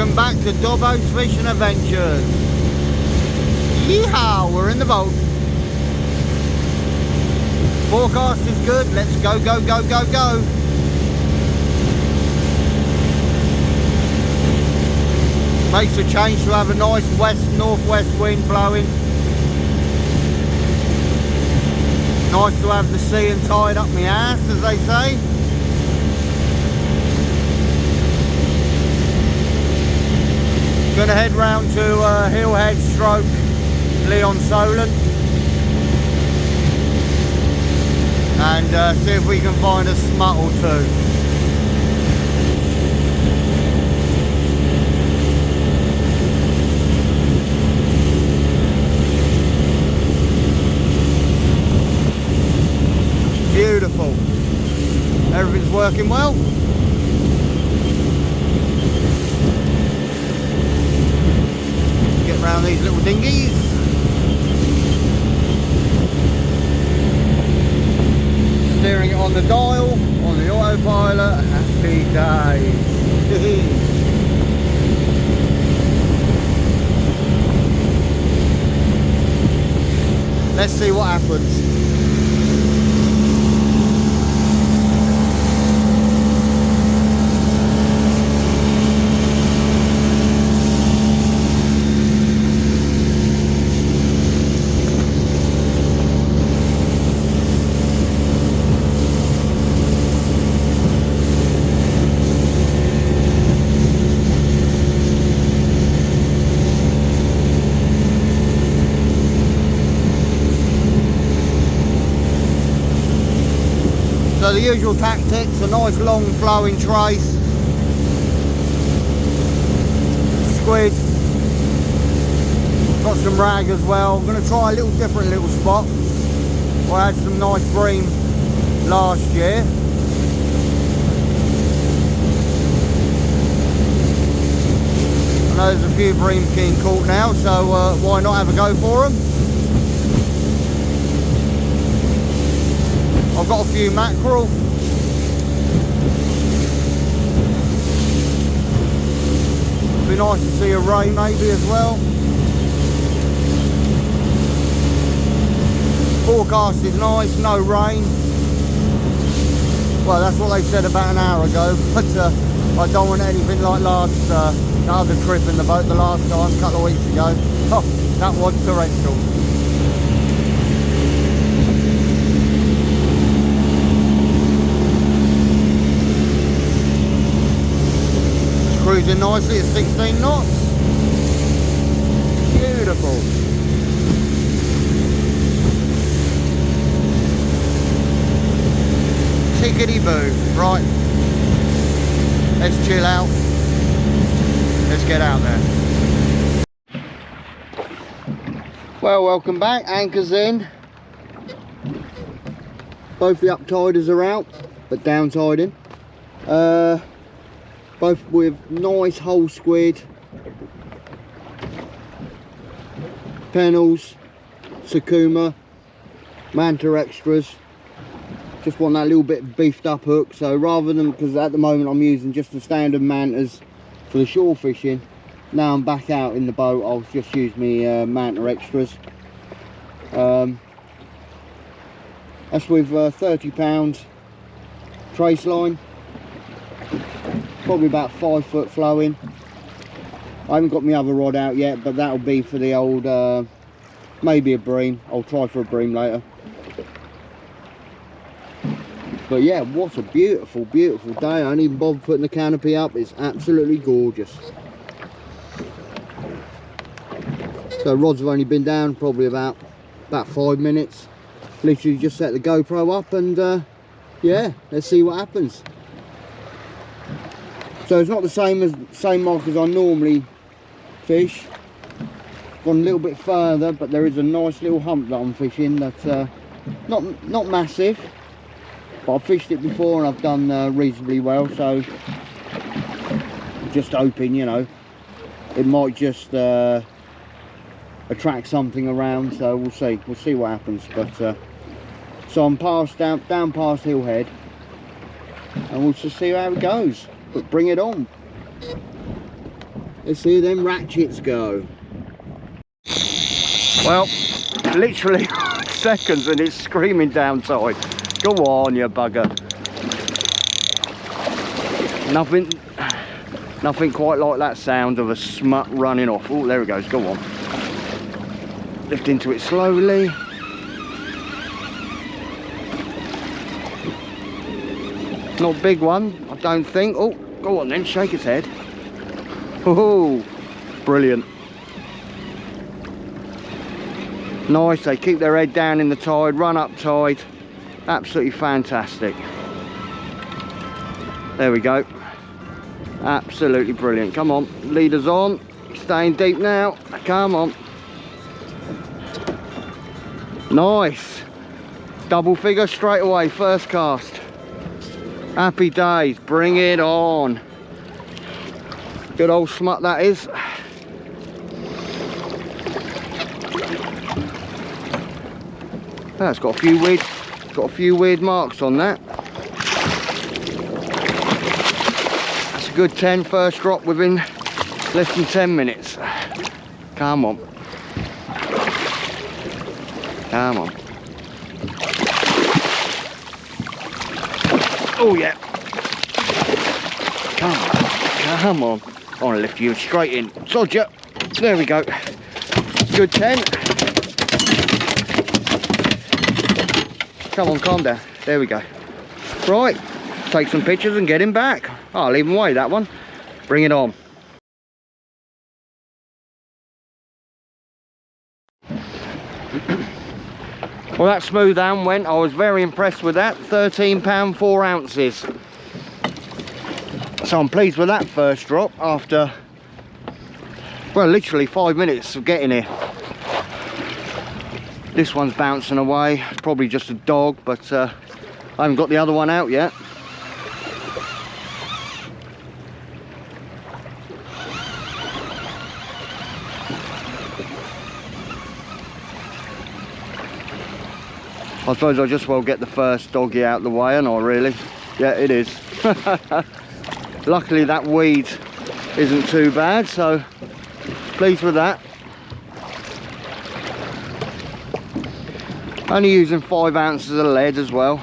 welcome back to Dobbo's Fishing Adventures. Yeehaw, we're in the boat. Forecast is good, let's go, go, go, go, go. Makes a change to have a nice west-northwest wind blowing. Nice to have the sea and tide up my ass, as they say. Gonna head round to Hillhead stroke Leon Solent and see if we can find a smut or two. Beautiful. Everything's working well. Get round these little dinghies. Steering it on the dial, on the autopilot. Happy days. Let's see what happens. So the usual tactics, a nice long flowing trace, squid, got some rag as well. I'm going to try a little different little spot. I had some nice bream last year. I know there's a few bream being caught now, so why not have a go for them? I've got a few mackerel. Be nice to see a ray maybe as well. Forecast is nice, no rain. Well, that's what they said about an hour ago, but I don't want anything like the other trip in the boat the last time, a couple of weeks ago. Oh, that was torrential. Cruising nicely at 16 knots. Beautiful. Tickety boo. Right. Let's chill out. Let's get out there. Well, welcome back. Anchor's in. Both the up-tiders are out, but down-tiding. Both with nice whole squid, pennels, sakuma, manta extras. Just want that little bit beefed up hook, so rather than, because at the moment I'm using just the standard mantas for the shore fishing, now I'm back out in the boat, I'll just use my manta extras. That's with £30 trace line. Probably about 5 foot flowing. I haven't got my other rod out yet, but that'll be for the old maybe a bream. I'll try for a bream later. But yeah, what a beautiful, beautiful day. I don't even bother putting the canopy up. It's absolutely gorgeous. So rods have only been down probably about 5 minutes. Literally just set the GoPro up and yeah, let's see what happens. So it's not the same mark as I normally fish. Gone a little bit further, but there is a nice little hump that I'm fishing that's not massive, but I've fished it before and I've done reasonably well, so just hoping, you know, it might just attract something around, so we'll see what happens. But so I'm down past Hillhead and we'll just see how it goes, but bring it on. Let's see them ratchets go. Well, literally seconds and it's screaming downside. Go on, you bugger. Nothing quite like that sound of a smut running off. Oh, there it goes. Go on. Lift into it slowly. Not a big one, I don't think. Oh, go on then, shake its head. Oh, brilliant. Nice, they keep their head down in the tide, run up tide. Absolutely fantastic. There we go. Absolutely brilliant. Come on, leaders on. Staying deep now. Come on. Nice. Double figure straight away, first cast. Happy days, bring it on. Good old smut that is. That's got a few weird marks on that. That's a good 10 first drop within less than 10 minutes. Come on. Come on. Oh yeah. Come on. Come on. I want to lift you straight in. Sod ya. There we go. Good 10. Come on, calm down. There we go. Right, take some pictures and get him back. Oh, I'll leave him away, that one. Bring it on. Well, that Smoothound went. I was very impressed with that. £13, 4 ounces. So I'm pleased with that first drop after, well, literally 5 minutes of getting here. This one's bouncing away. It's probably just a dog, but I haven't got the other one out yet. I suppose I just well get the first doggy out of the way, and I really, yeah, it is. Luckily that weed isn't too bad, so pleased with that. Only using 5 ounces of lead as well.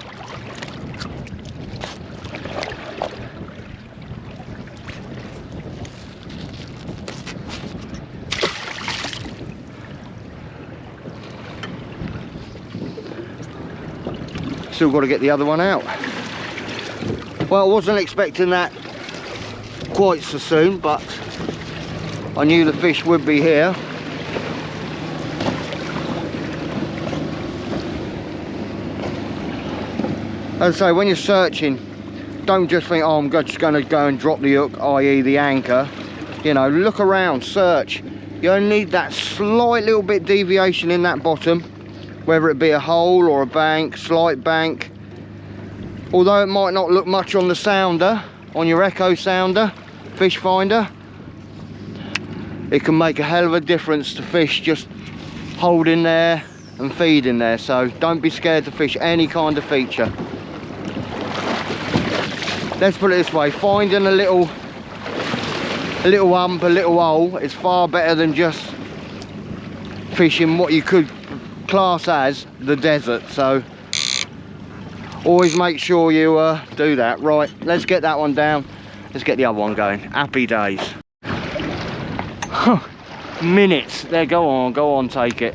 Still got to get the other one out. Well, I wasn't expecting that quite so soon, but I knew the fish would be here. As I say, when you're searching, don't just think, oh, I'm just going to go and drop the hook, i.e. the anchor. You know, look around, search. You only need that slight little bit deviation in that bottom, whether it be a hole or a bank, slight bank. Although it might not look much on the sounder, on your echo sounder, fish finder, it can make a hell of a difference to fish just holding there and feeding there. So don't be scared to fish any kind of feature. Let's put it this way, finding a little hump, a little hole is far better than just fishing what you could class as the desert. So always make sure you do that. Right, let's get that one down. Let's get the other one going. Happy days. Minutes. There, go on, take it.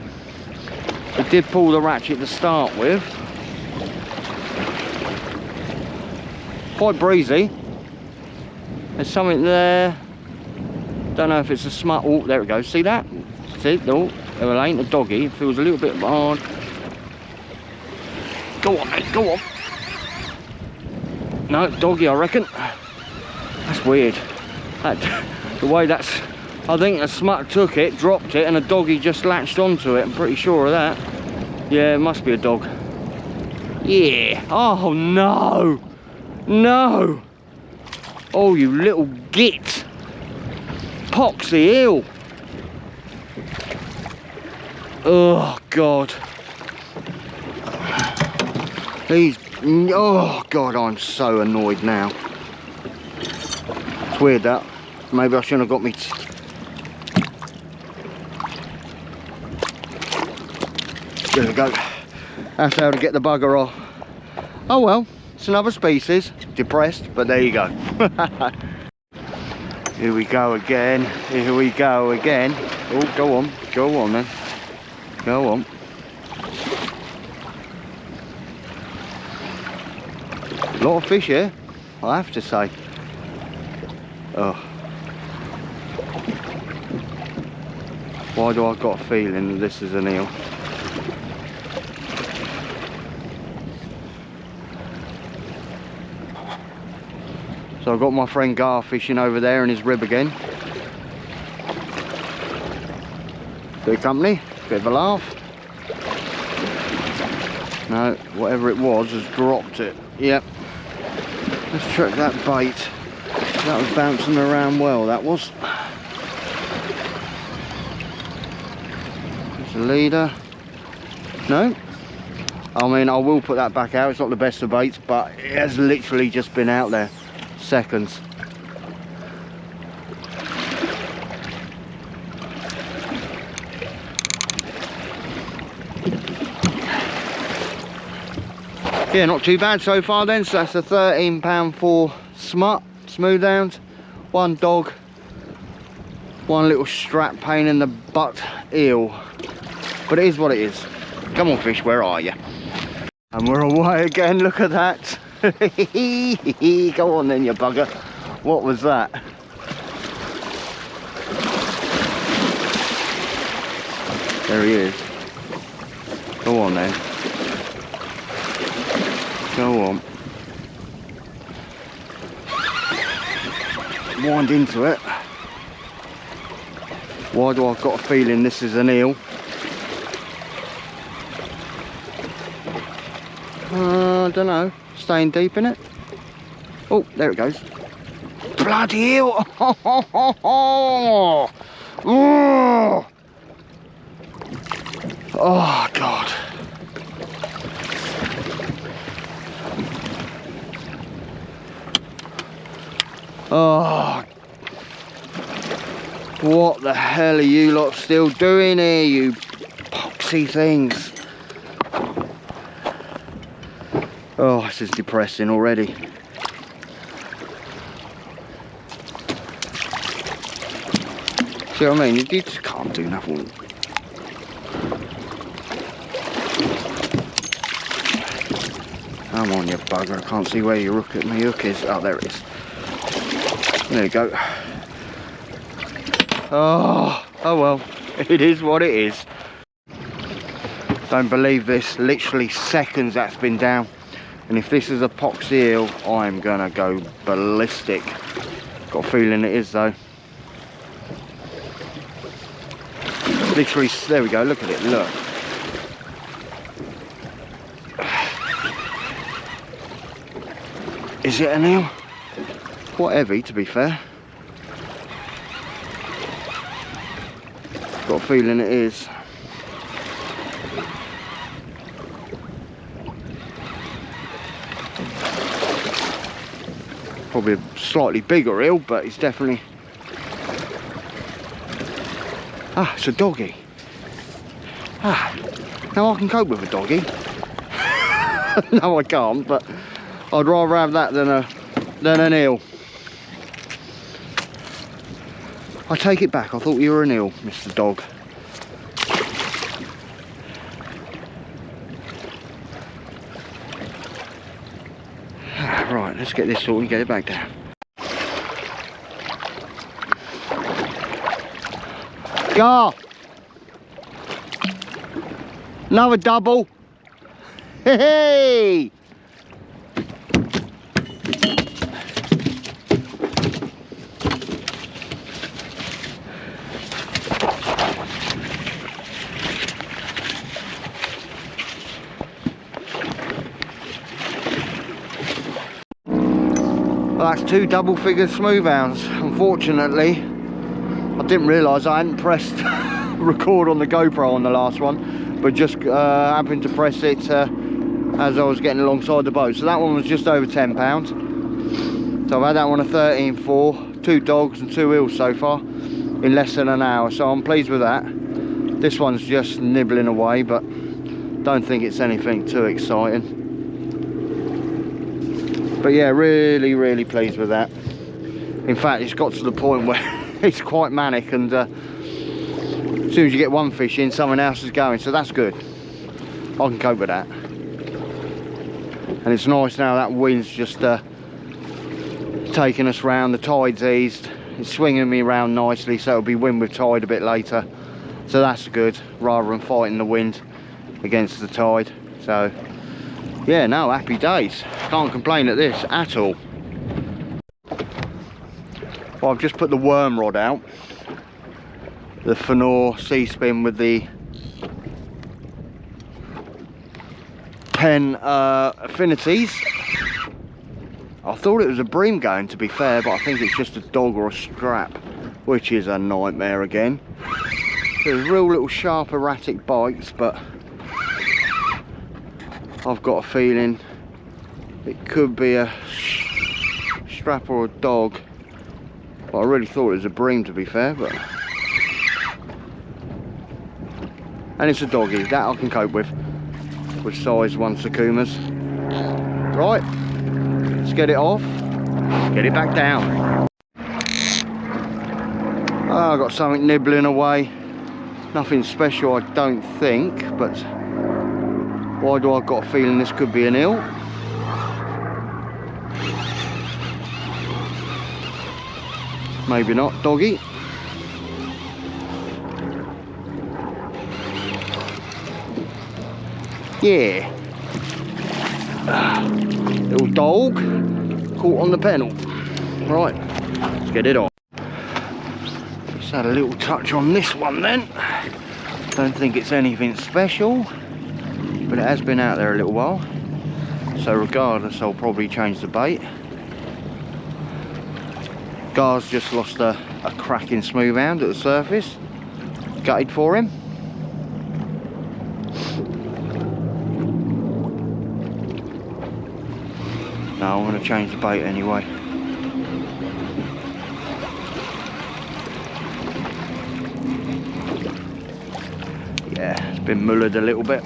It did pull the ratchet to start with. Quite breezy. There's something there. Don't know if it's a smut. Oh, there it goes. See that? See? No, it ain't a doggy. It feels a little bit hard. Go on, mate. Go on. No, doggy, I reckon. That's weird. The way that's... I think a smut took it, dropped it, and a doggy just latched onto it. I'm pretty sure of that. Yeah, it must be a dog. Yeah. Oh, no. No. Oh, you little git. Poxy eel. Oh, God. He's... Oh, God, I'm so annoyed now. It's weird that. Maybe I shouldn't have got me There we go. That's how to get the bugger off. Oh well, it's another species. Depressed, but there you go. Here we go again. Here we go again. Oh, go on. Go on then. Go on. A lot of fish here, I have to say. Oh. Why do I got a feeling that this is an eel? So I've got my friend Gar fishing over there in his rib again. Bit of company, bit of a laugh. No, whatever it was has dropped it. Yep. Let's check that bait. That was bouncing around well, that was. There's a leader. No. I mean, I will put that back out. It's not the best of baits, but it has literally just been out there. Seconds. Yeah, not too bad so far then. So that's a £13 for Smut, Smoothounds, one dog, one little strap pain in the butt eel. But it is what it is. Come on fish, where are you? And we're away again, look at that. Go on then, you bugger. What was that? There he is. Go on then. Go on. Wind into it. Why do I got a feeling this is an eel? I don't know. Staying deep in it. Oh, there it goes. Bloody eel! Oh, oh God. Oh, what the hell are you lot still doing here, you poxy things? Oh, this is depressing already. See what I mean? You just can't do nothing. Come on, you bugger. I can't see where your hook is. Oh, there it is. There you go. Oh well, it is what it is. Don't believe this, literally seconds that's been down. And if this is a pox eel, I'm gonna go ballistic. Got a feeling it is though. Literally, there we go, look at it, look. Is it an eel? Quite heavy, to be fair. Got a feeling it is. Probably a slightly bigger eel, but it's definitely... Ah, it's a doggy. Ah, now I can cope with a doggy. No, I can't, but I'd rather have that than an eel. I take it back, I thought you were an eel, Mr. Dog. Right, let's get this sorted and get it back down. Go! Another double. Hey! Well, that's two double figure Smoothounds. Unfortunately, I didn't realise I hadn't pressed record on the GoPro on the last one, but just happened to press it as I was getting alongside the boat. So that one was just over £10. So I've had that one a 13.4, two dogs and two eels so far in less than an hour. So I'm pleased with that. This one's just nibbling away, but Don't think it's anything too exciting. But yeah, really pleased with that. In fact, it's got to the point where it's quite manic, and as soon as you get one fish in, someone else is going, so that's good. I can cope with that. And it's nice now that wind's just taking us round, the tide's eased, it's swinging me around nicely, so it'll be wind with tide a bit later, so that's good, rather than fighting the wind against the tide. So yeah, no, happy days, can't complain at this at all. Well, I've just put the worm rod out, the Fenor sea spin with the pen affinities. I thought it was a bream going, to be fair, but I think it's just a dog or a strap, which is a nightmare again. There's real little sharp erratic bites, but I've got a feeling it could be a strap or a dog. But I really thought it was a bream, to be fair, but and it's a doggy, that I can cope with size 1 Sukumas. Right, let's get it off, get it back down. Oh, I've got something nibbling away, nothing special I don't think, but why do I got a feeling this could be an eel? Maybe not, doggy. Yeah. Little dog caught on the panel. Right, let's get it on. Just had a little touch on this one then. Don't think it's anything special, but it has been out there a little while. So regardless, I'll probably change the bait. Gar's just lost a cracking Smoothound at the surface. Gutted for him. No, I'm going to change the bait anyway. Yeah, it's been mullered a little bit.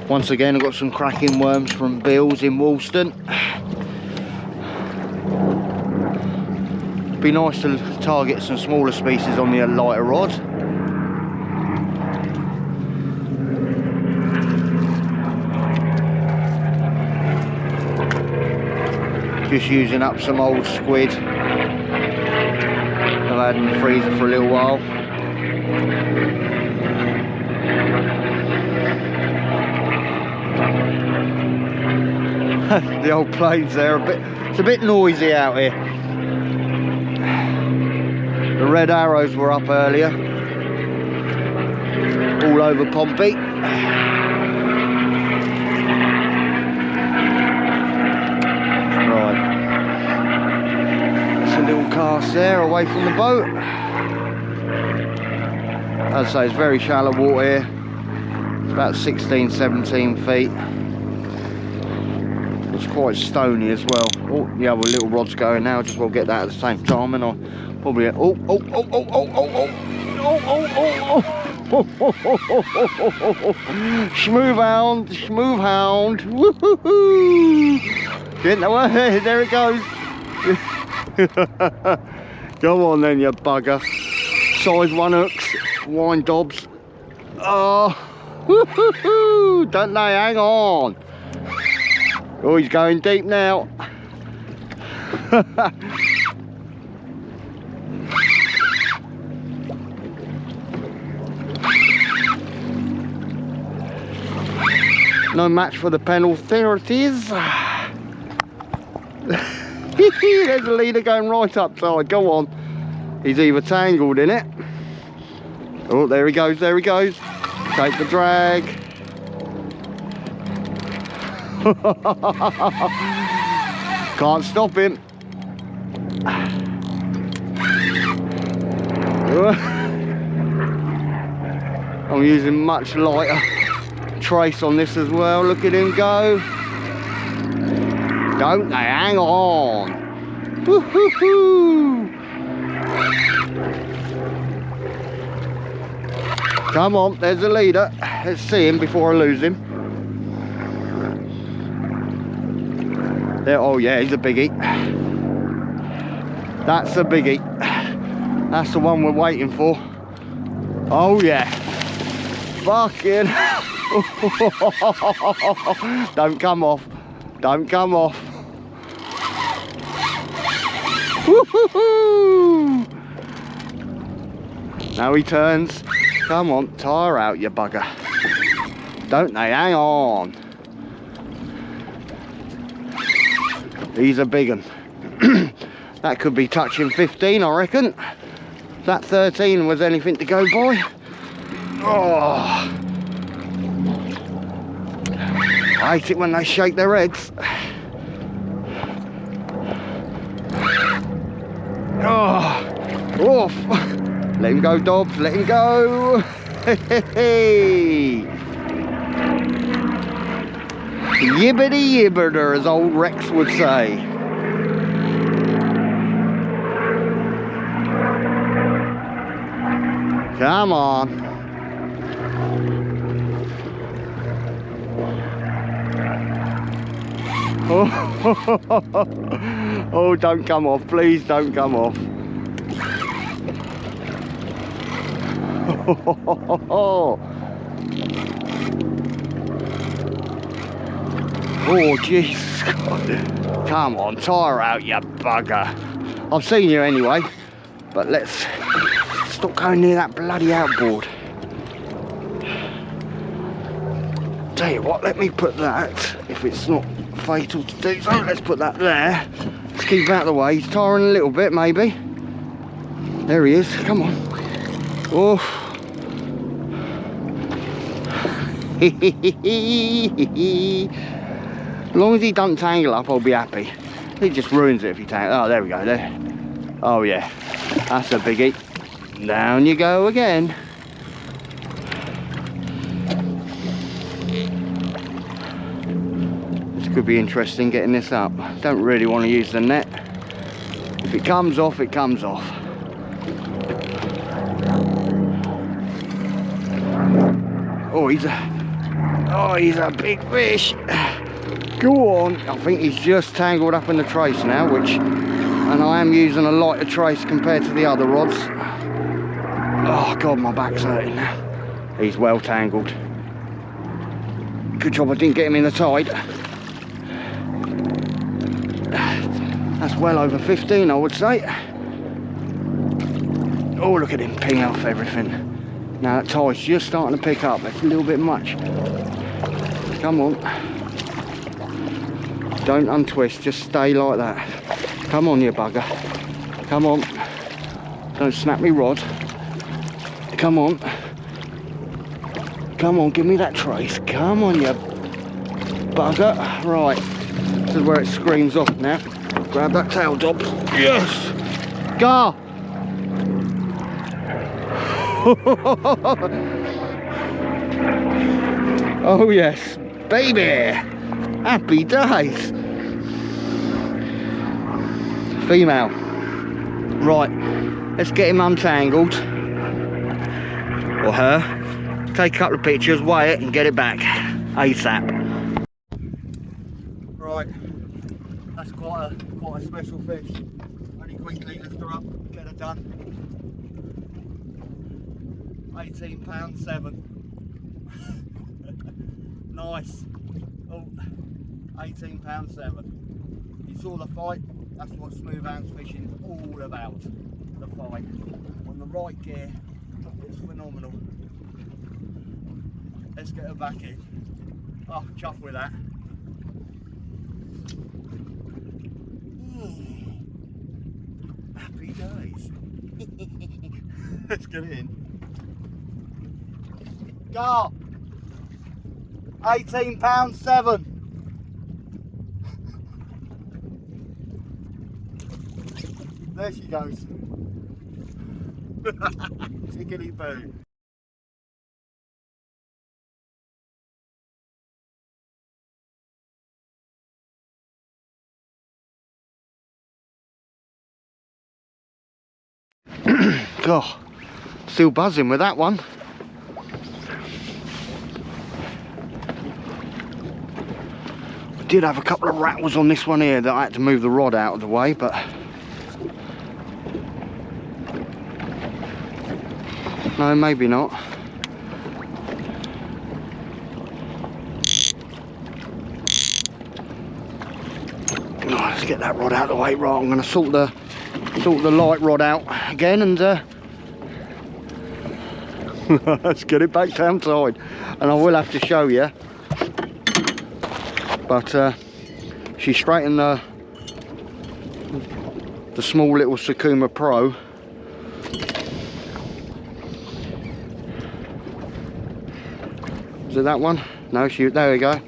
Once again, I've got some cracking worms from Eels in Woolston. Be nice to target some smaller species on the lighter rod. Just using up some old squid I've had in the freezer for a little while. The old planes there, it's a bit noisy out here. The red arrows were up earlier, all over Pompey. Right, that's a little cast there away from the boat. As I say, it's very shallow water here. It's about 16, 17 feet. It's quite stony as well. Oh, the other little rod's going now. Just want to get that at the same time, and I'll probably. Smoothound, Smoothound. Woohoo! Get that one. There it goes. Come on then, you bugger. Size 1 hooks, wine dobs. Oh, woohoo! Don't they? Hang on. Oh, he's going deep now. No match for the penalties. There's a leader going right upside. Go on. He's either tangled in it. Oh, there he goes, there he goes. Take the drag. Can't stop him. I'm using much lighter trace on this as well. Look at him go. Don't they? Hang on. Woo-hoo-hoo. Come on, there's a leader. Let's see him before I lose him. There, oh yeah, he's a biggie. That's a biggie. That's the one we're waiting for. Oh yeah. Fucking. Don't come off. Don't come off. Woohoo! Now he turns. Come on, tire out, you bugger. Don't they? Hang on. He's a big one. That could be touching 15, I reckon. If that 13 was anything to go by. Oh. I hate it when they shake their heads. Oh. Oof. Let him go, Dobbs, let him go. Yibbity yibberter, as old Rex would say. Come on. Oh, don't come off, please don't come off. Oh, Jesus God. Come on, tire out, you bugger. I've seen you anyway, but let's stop going near that bloody outboard. Tell you what, let me put that, if it's not fatal to do so, let's put that there. Let's keep out of the way. He's tiring a little bit, maybe. There he is, come on. Oh. As long as he doesn't tangle up, I'll be happy. He just ruins it if he tangles. Oh, there we go, there. Oh yeah, that's a biggie. Down you go again. This could be interesting getting this up. Don't really want to use the net. If it comes off, it comes off. Oh, he's a big fish. Go on. I think he's just tangled up in the trace now, and I am using a lighter trace compared to the other rods. Oh God, my back's hurting now. He's well tangled. Good job I didn't get him in the tide. That's well over 15, I would say. Oh, look at him ping off everything. Now that tide's just starting to pick up. That's a little bit much. Come on. Don't untwist, just stay like that. Come on, you bugger. Come on. Don't snap me rod. Come on. Come on, give me that trace. Come on, you bugger. Right. This is where it screams off now. Grab that tail, Dobbs. Yes! Go! Oh yes, baby! Happy days! Female. Right, let's get him untangled. Or her. Take a couple of pictures, weigh it and get it back. ASAP. Right, that's quite a special fish. Only quickly lift her up, get her done. 18 pounds 7. Nice. Oh, 18 pounds 7. You saw the fight. That's what Smoothounds fishing is all about. The fight. On the right gear, it's phenomenal. Let's get her back in. Oh, chuff with that. Happy days. Let's get it in. Go! 18 pounds 7. There she goes. Tickety boo. God, still buzzing with that one. Did have a couple of rattles on this one here that I had to move the rod out of the way, but no, maybe not. Oh, let's get that rod out of the way. Right, I'm going to sort the light rod out again, and let's get it back downside. And I will have to show you, but she straightened the small little Sakuma Pro. Is it that one? No, there we go.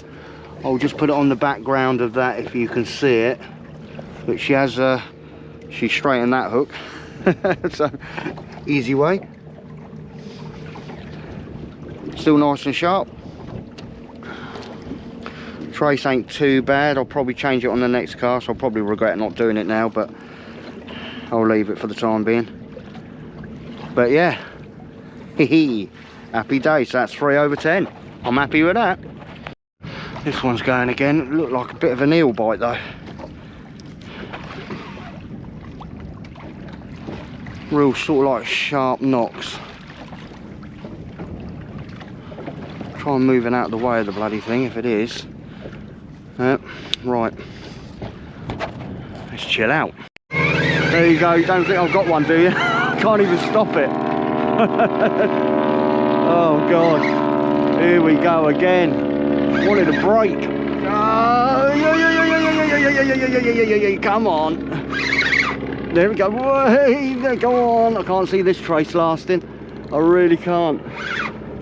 I'll just put it on the background of that if you can see it. But she has she straightened that hook. So easy way. Still nice and sharp. Trace ain't too bad. I'll probably change it on the next cast. I'll probably regret not doing it now, but I'll leave it for the time being. But yeah, happy days. So that's 3 over 10. I'm happy with that. This one's going again. It looked like a bit of an eel bite though. Real sort of like sharp knocks. Try and moving out of the way of the bloody thing if it is. Right. Let's chill out. There you go. You don't think I've got one, do you? Can't even stop it. Oh God. Here we go again. Wanted a break. Come on. There we go. Go on. I can't see this trace lasting. I really can't.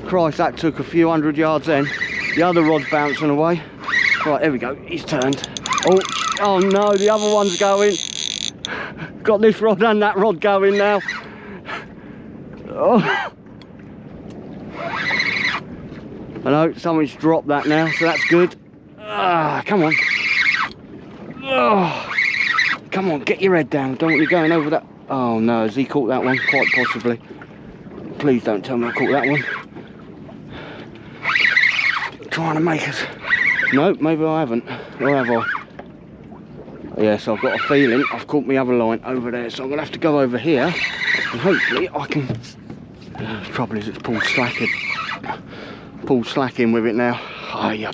Christ, that took a few 100 yards then. The other rod's bouncing away. Right, there we go. He's turned. Oh no, the other one's going. Got this rod and that rod going now. Oh. I know, someone's dropped that now, so that's good. Come on. Oh. Come on, get your head down. I don't want you going over that. Oh no, has he caught that one? Quite possibly. Please don't tell me I caught that one. Trying to make us. No, maybe I haven't. Or have I? Yes, I've got a feeling I've caught my other line over there, so I'm going to have to go over here and hopefully I can. The trouble is it's pulled slack in with it now. Oh yeah.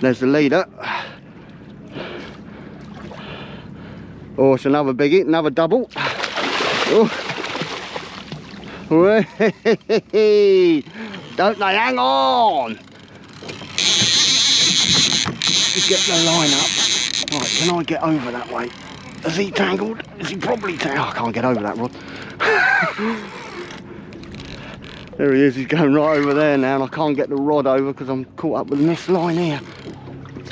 There's the leader. Oh, it's another biggie, another double. Oh. Don't they hang on? Get the line up. Right, can I get over that way? Is he tangled? Is he probably tangled? Oh, I can't get over that rod. There he is, he's going right over there now, and I can't get the rod over because I'm caught up with this line here.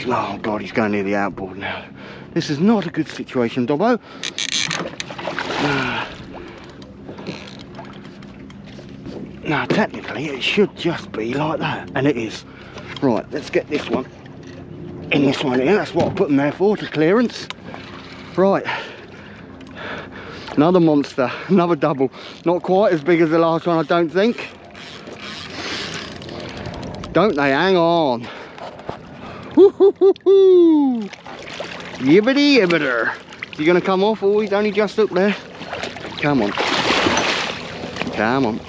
Oh God, he's going near the outboard now. This is not a good situation, Dobbo. Now, technically, it should just be like that, and it is. Right, let's get this one. In this one here, that's what I put them there for, to clearance. Right, another monster, another double. Not quite as big as the last one, I don't think. Don't they hang on? Woo-hoo-hoo-hoo! Yibbity yibbitter. You gonna come off? Oh, he's only just up there. Come on. Come on.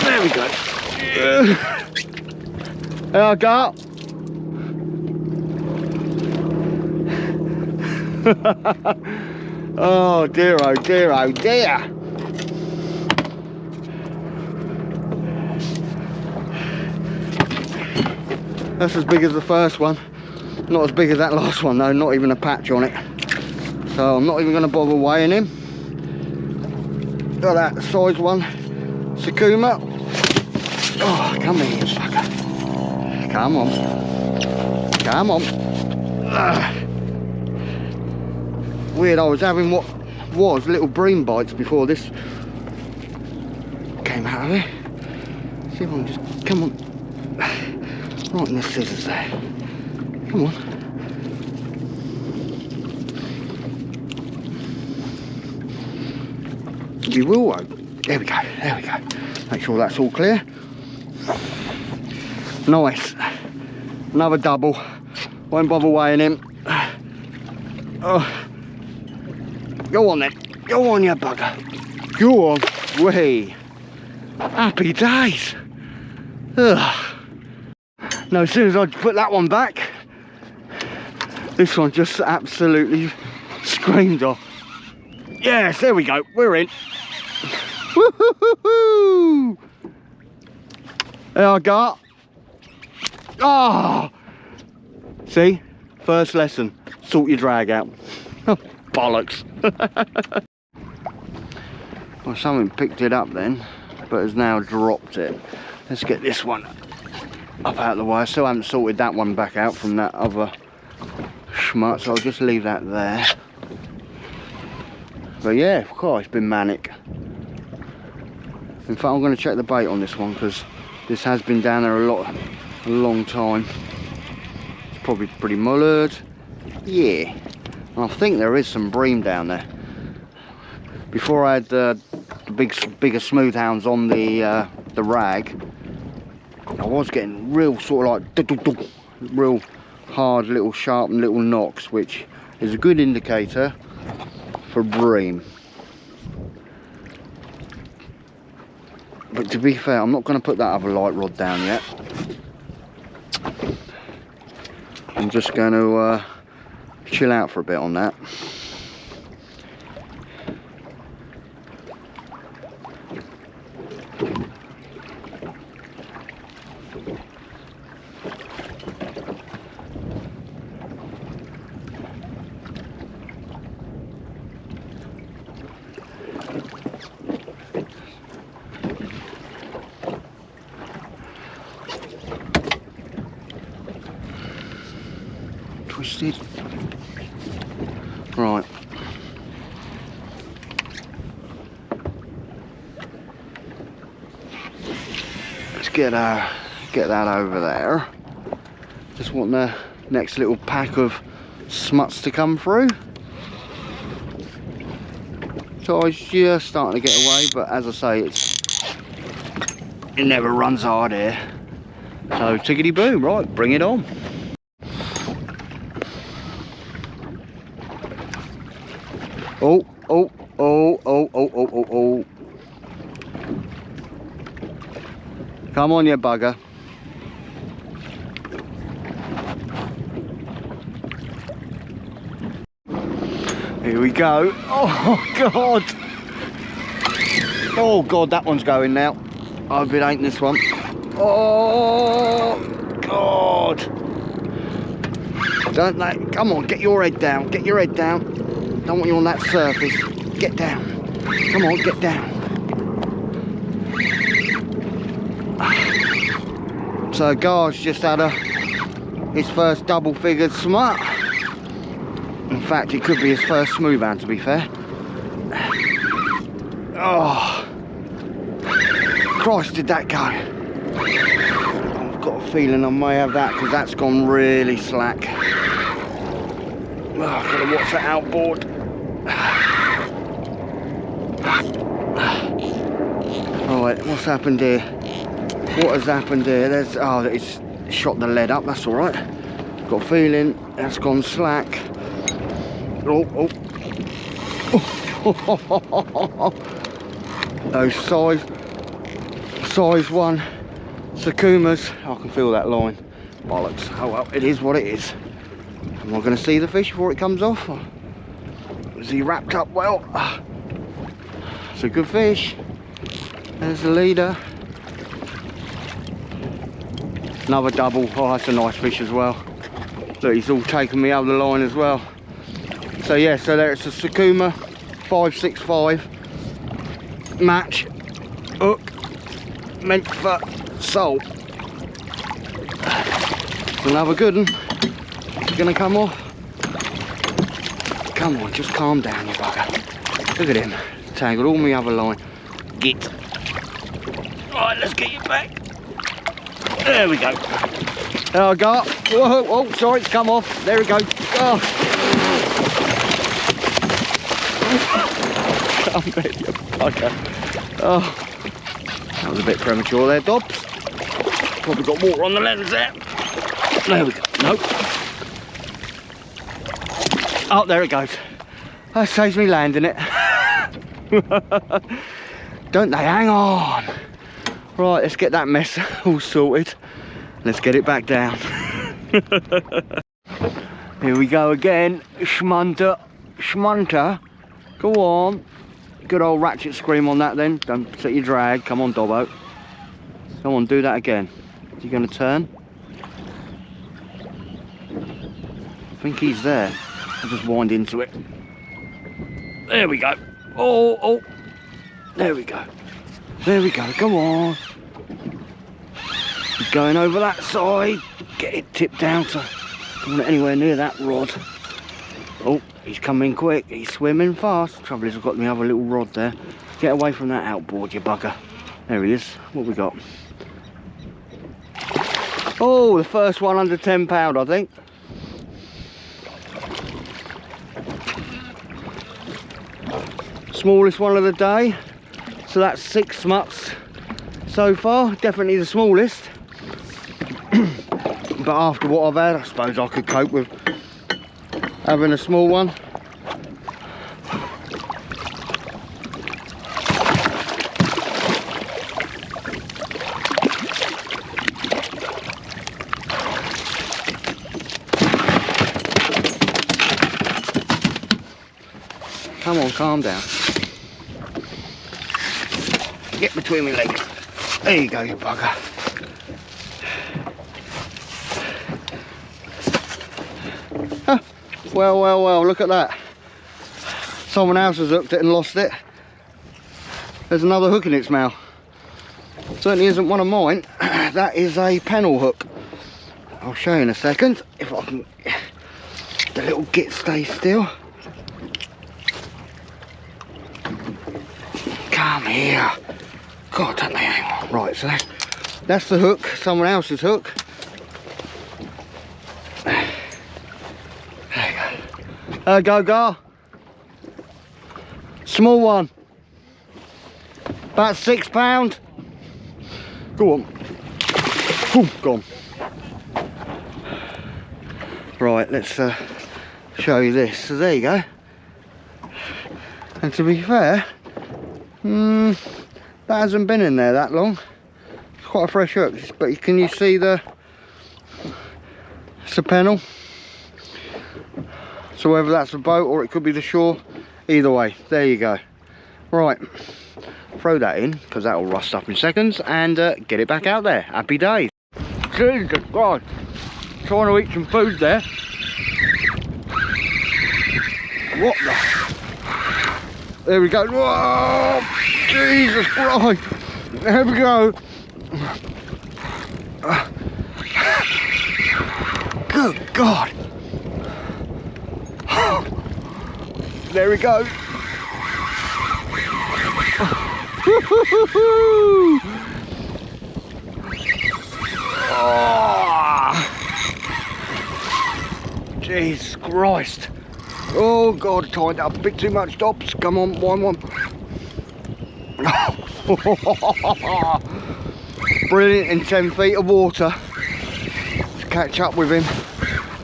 There we go. There I go. Oh dear, oh dear, oh dear. That's as big as the first one. Not as big as that last one though, not even a patch on it. So I'm not even going to bother weighing him. Got that size one. Sakuma. Oh, come here, you fucker. Come on. Come on. Weird, I was having what was little bream bites before this came out of it. See if I can just, come on. Right in the scissors there. Come on. You will won't. There we go, there we go. Make sure that's all clear. Nice. Another double. Won't bother weighing him. Oh. Go on then. Go on, you bugger. Go on. Whee. Happy days. Ugh. Now, as soon as I put that one back, this one just absolutely screamed off. Yes, there we go. We're in. Woo-hoo-hoo-hoo. There I go. Oh. See? First lesson. Sort your drag out. Bollocks. Well, something picked it up then, but has now dropped it. Let's get this one up out of the way. I still haven't sorted that one back out from that other Smut, so I'll just leave that there. But yeah, God, it's been manic. In fact, I'm going to check the bait on this one because this has been down there a long time. It's probably pretty mullered. Yeah, and I think there is some bream down there. Before I had the bigger Smoothounds on the rag, I was getting real sort of like real hard little sharpened little knocks, which is a good indicator for bream. But to be fair, I'm not going to put that other light rod down yet. I'm just going to chill out for a bit on that. Twisted. Right. Let's get that over there. Just want the next little pack of smuts to come through. Tide's just starting to get away, but as I say, it never runs hard here. So tickety boo, right, bring it on. Oh, oh, oh, oh, oh, oh, oh, oh. Come on, you bugger. Here we go. Oh, God. Oh, God, that one's going now. I hope it ain't this one. Oh, God. Don't let, come on, get your head down. Get your head down. Don't want you on that surface. Get down. Come on, get down. So Gar's just had his first double-figured smut. In fact, it could be his first Smoothound, to be fair. Oh, Christ, did that go? I've got a feeling I may have that because that's gone really slack. Oh, I've got to watch that outboard. Alright, what's happened here? What has happened here? There's, oh, it's shot the lead up, that's alright. Got a feeling that's gone slack. Oh, oh. Those size 1 Sakumas. I can feel that line. Bollocks. Oh well, it is what it is. Am I going to see the fish before it comes off? Or is he wrapped up well? It's a good fish. There's the leader. Another double. Oh, that's a nice fish as well. Look, he's all taken me out of the line as well. So yeah, so there it's a Sakuma 565 match hook meant for sole. It's another good one. It's gonna come off. Come on, just calm down, you bugger. Look at him, tangled all my other line. Get. Right, let's get you back. There we go. There I go. Whoa, oh, sorry, it's come off. There we go. Oh. Come here, you bugger. Oh, that was a bit premature there, Dobbs. Probably got water on the lens there. There we go. Nope. Oh, there it goes. That saves me landing it. Don't they? Hang on. Right, let's get that mess all sorted. Let's get it back down. Here we go again. Shmunter. Shmunter. Go on. Good old ratchet scream on that then. Don't set your drag. Come on, Dobbo. Come on, do that again. Is he going to turn? I think he's there. I'll just wind into it. There we go. Oh, oh. There we go. There we go. Come on. He's going over that side. Get it tipped down so don't want it anywhere near that rod. Oh, he's coming quick. He's swimming fast. Trouble is, I've got my other little rod there. Get away from that outboard, you bugger. There he is. What we got? Oh, the first one under £10, I think. Smallest one of the day. So that's 6 smuts so far. Definitely the smallest. But after what I've had, I suppose I could cope with having a small one. Come on, calm down. Get between my legs. There you go, you bugger. Huh. Well, well, well, look at that. Someone else has hooked it and lost it. There's another hook in its mouth. Certainly isn't one of mine. That is a panel hook. I'll show you in a second if I can. The little git stay still. Come here. God, don't they hang on. Right, so that's the hook, someone else's hook. There you go. Go, go. Small one. About £6. Go on. Ooh, go on. Right, let's show you this. So there you go. And to be fair, that hasn't been in there that long. It's quite a fresh hook, but can you see the panel? So whether that's a boat or it could be the shore, either way, there you go. Right, throw that in because that will rust up in seconds and get it back out there. Happy days. Jesus God, trying to eat some food there. What the? There we go. Whoa, Jesus Christ. There we go. Good God. There we go. Oh, Jesus Christ. Oh God, tied up a bit too much, Dobbs. Come on, one. Brilliant in 10 feet of water. Let's catch up with him.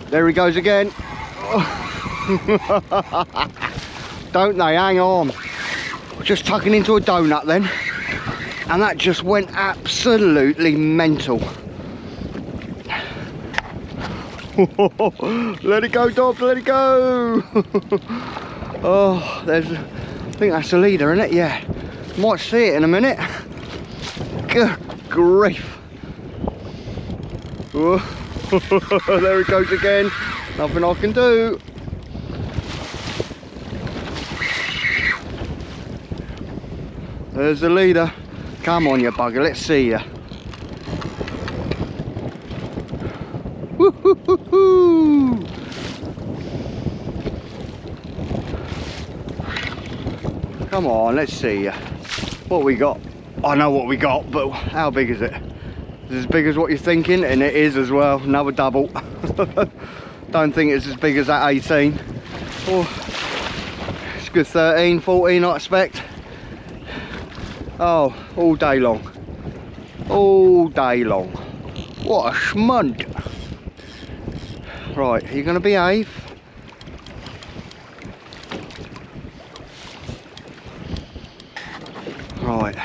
There he goes again. Don't they? Hang on. Just tucking into a donut then. And that just went absolutely mental. Let it go, Dobbs, let it go. Oh, I think that's the leader, isn't it? Yeah. Might see it in a minute. Good grief. There it goes again. Nothing I can do. There's the leader. Come on, you bugger, let's see ya. Woo-hoo-hoo-hoo. Come on, let's see ya. What we got? I know what we got, but how big is it? Is it as big as what you're thinking? And it is as well. Another double. Don't think it's as big as that 18. Oh, it's a good 13, 14 I expect. Oh, all day long. All day long. What a schmunt. Right, are you going to behave? Right.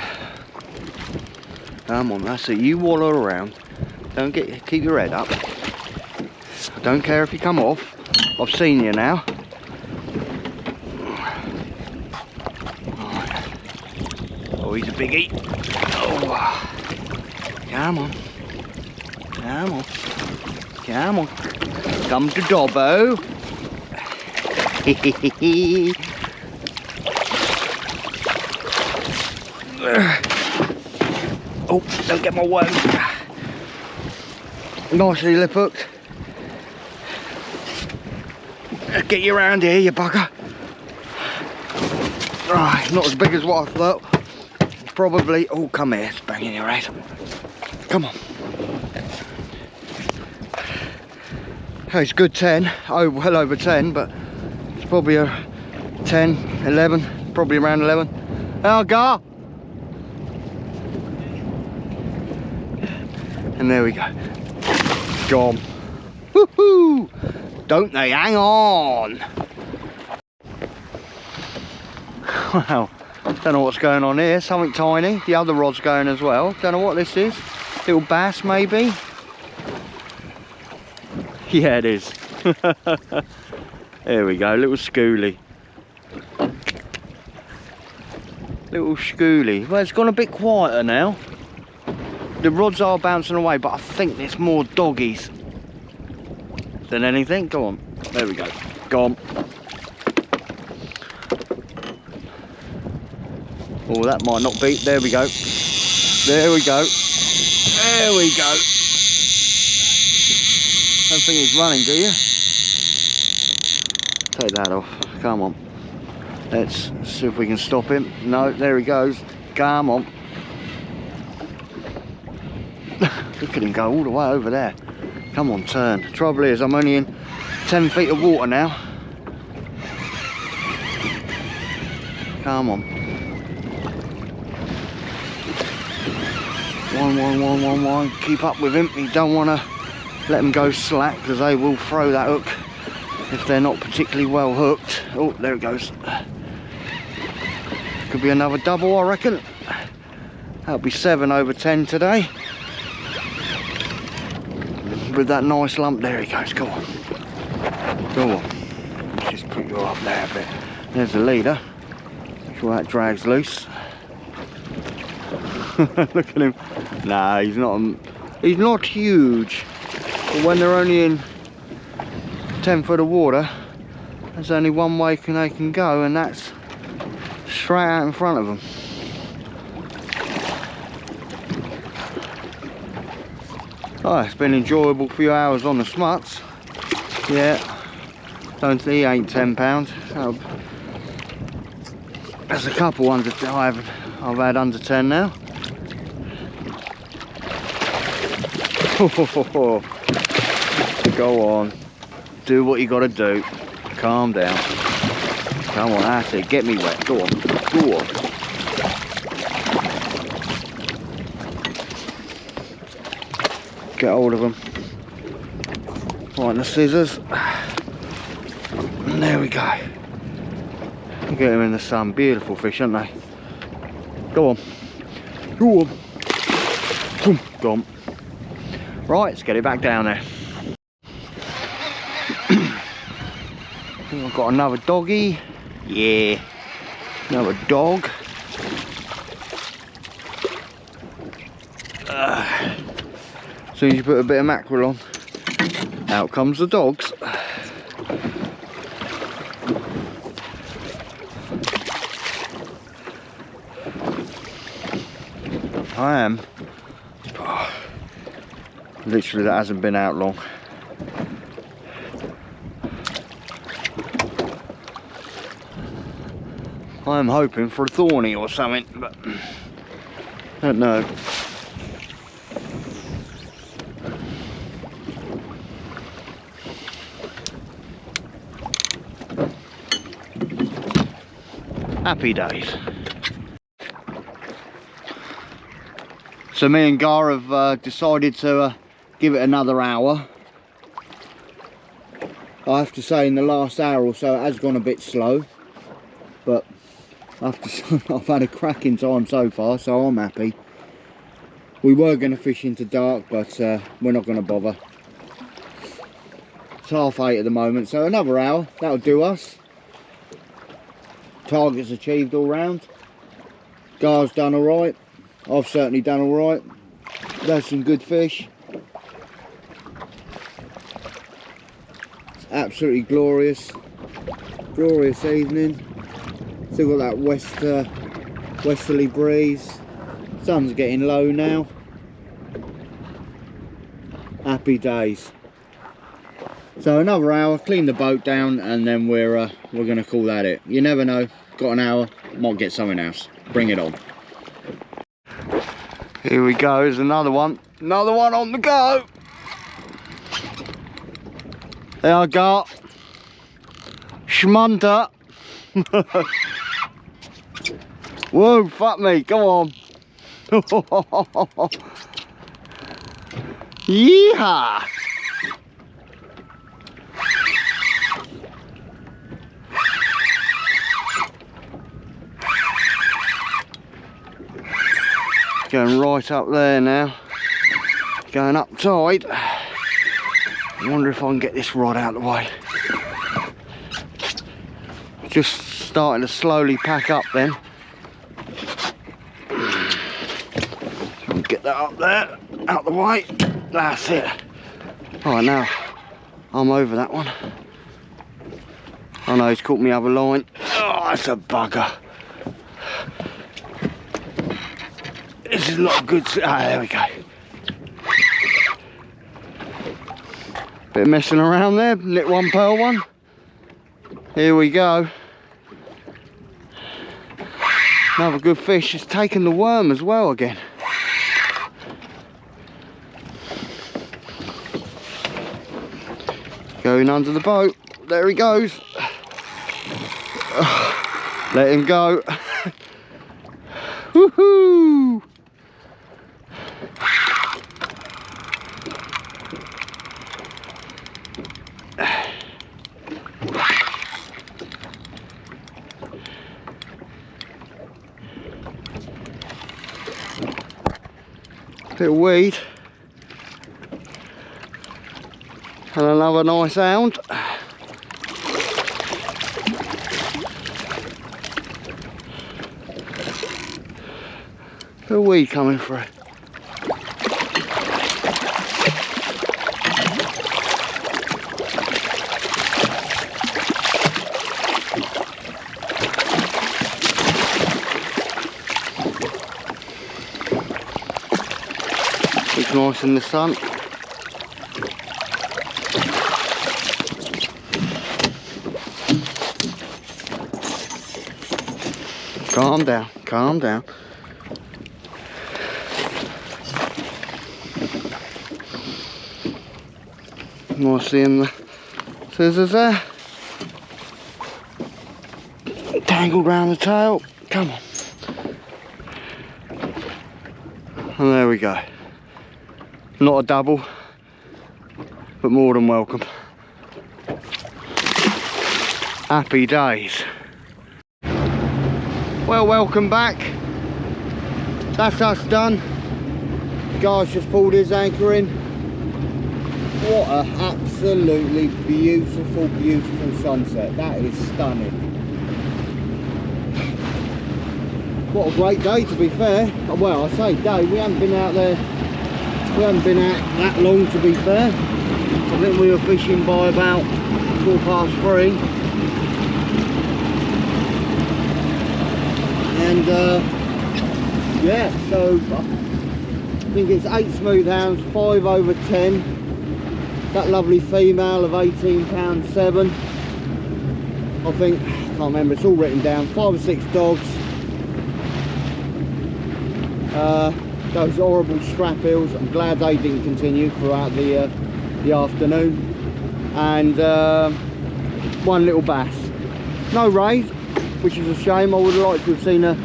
Come on, that's it. You waddle around. Don't keep your head up. I don't care if you come off. I've seen you now. Right. Oh, he's a biggie. Oh. Come on. Come on. Come on. Come to Dobbo. Oh, don't get my worm. Nicely lip hooked. Get you around here, you bugger. Right, not as big as what I thought. Probably. Oh, come here, it's banging your head. Come on. Oh, it's good 10. Oh, well over 10, but it's probably a 10, 11, probably around 11. Oh, gar! And there we go. Gone. Woohoo! Don't they hang on? Wow, don't know what's going on here. Something tiny. The other rod's going as well. Don't know what this is. Little bass maybe. Yeah, it is. There we go. Little schoolie. Little schoolie. Well, it's gone a bit quieter now. The rods are bouncing away, but I think it's more doggies than anything. Go on. There we go. Go on. Oh, that might not be. There we go. There we go. There we go. Don't think he's running, do you? Take that off. Come on. Let's see if we can stop him. No, there he goes. Come on. Look at him go all the way over there. Come on, turn. The trouble is, I'm only in 10 feet of water now. Come on. One. Keep up with him. You don't want to let them go slack, because they will throw that hook if they're not particularly well hooked. Oh, there it goes. Could be another double, I reckon. That'll be 7 over 10 today. With that nice lump. There he goes. Go on. Go on. Let's just put you up there a bit. There's the leader. Make sure that drags loose. Look at him. Nah, he's not huge. But when they're only in 10 foot of water, there's only one way they can go, and that's straight out in front of them. Oh, it's been an enjoyable few hours on the Smuts. Yeah, don't think he ain't £10. There's a couple under. I've had under 10 now. Go on, do what you got to do. Calm down. Come on, that's it. Get me wet. Go on, go on. Get hold of them. Right, the scissors. And there we go. Get them in the sun. Beautiful fish, aren't they? Go on. Go on. Go on. Right, let's get it back down there. I've got another doggy. Yeah. Another dog. As soon as you put a bit of mackerel on, out comes the dogs. I am. Oh, literally, that hasn't been out long. I am hoping for a thorny or something, but I don't know. Happy days. So me and Gar have decided to give it another hour. I have to say in the last hour or so it has gone a bit slow, but I have to say I've had a cracking time so far, so I'm happy. We were going to fish into dark, but we're not going to bother. It's 8:30 at the moment, so another hour, that'll do us. Targets achieved all round. Gar's done alright. I've certainly done alright. There's some good fish. It's absolutely glorious. Glorious evening. Still got that westerly breeze. Sun's getting low now. Happy days. So another hour, clean the boat down, and then we're gonna call that it. You never know. Got an hour, might get something else. Bring it on. Here we go. There's another one. Another one on the go. There I got. Schmunter. Whoa, fuck me. Go on. Yeehaw. Going right up there now, going up tide. I wonder if I can get this rod out of the way. Just starting to slowly pack up then. I'll get that up there, out the way. That's it. Right, now I'm over that one. I know he's caught me other line. Oh, that's a bugger. This is not good. Ah, there we go. Bit of messing around there. Lit one pearl one. Here we go. Another good fish. It's taken the worm as well again. Going under the boat. There he goes. Let him go. Woohoo! Little weed and another nice hound. Little weed coming through. Looks nice in the sun. Calm down, calm down. Nice seeing the scissors there. Tangled round the tail. Come on. And there we go. Not a double, but more than welcome. Happy days. Well, welcome back. That's us done. The guy's just pulled his anchor in. What a absolutely beautiful, beautiful sunset. That is stunning. What a great day, to be fair. Well, I say day, we haven't been out there, we haven't been out that long, to be fair. I think we were fishing by about 3:15. And yeah, so I think it's 8 Smoothounds, 5 over 10. That lovely female of 18 pounds 7. I think, can't remember, it's all written down. 5 or 6 dogs. Those horrible strap eels, I'm glad they didn't continue throughout the afternoon. And 1 little bass. No rays, which is a shame. I would have liked to have seen a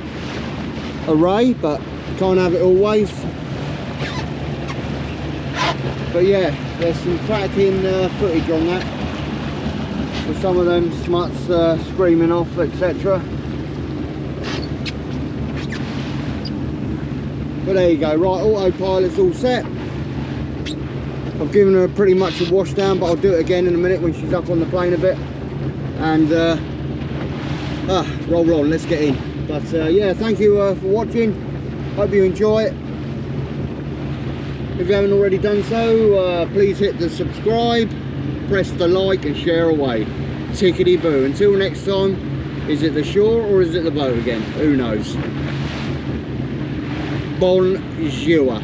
ray, but can't have it always. But yeah, there's some cracking footage on that. with some of them smuts screaming off, etc. But there you go. Right, autopilot's all set. I've given her pretty much a wash down, but I'll do it again in a minute when she's up on the plane a bit. And roll on, let's get in. But yeah, thank you for watching. Hope you enjoy it. If you haven't already done so, please hit the subscribe, press the like and share away. Tickety boo. Until next time, is it the shore or is it the boat again? Who knows? Bonjour.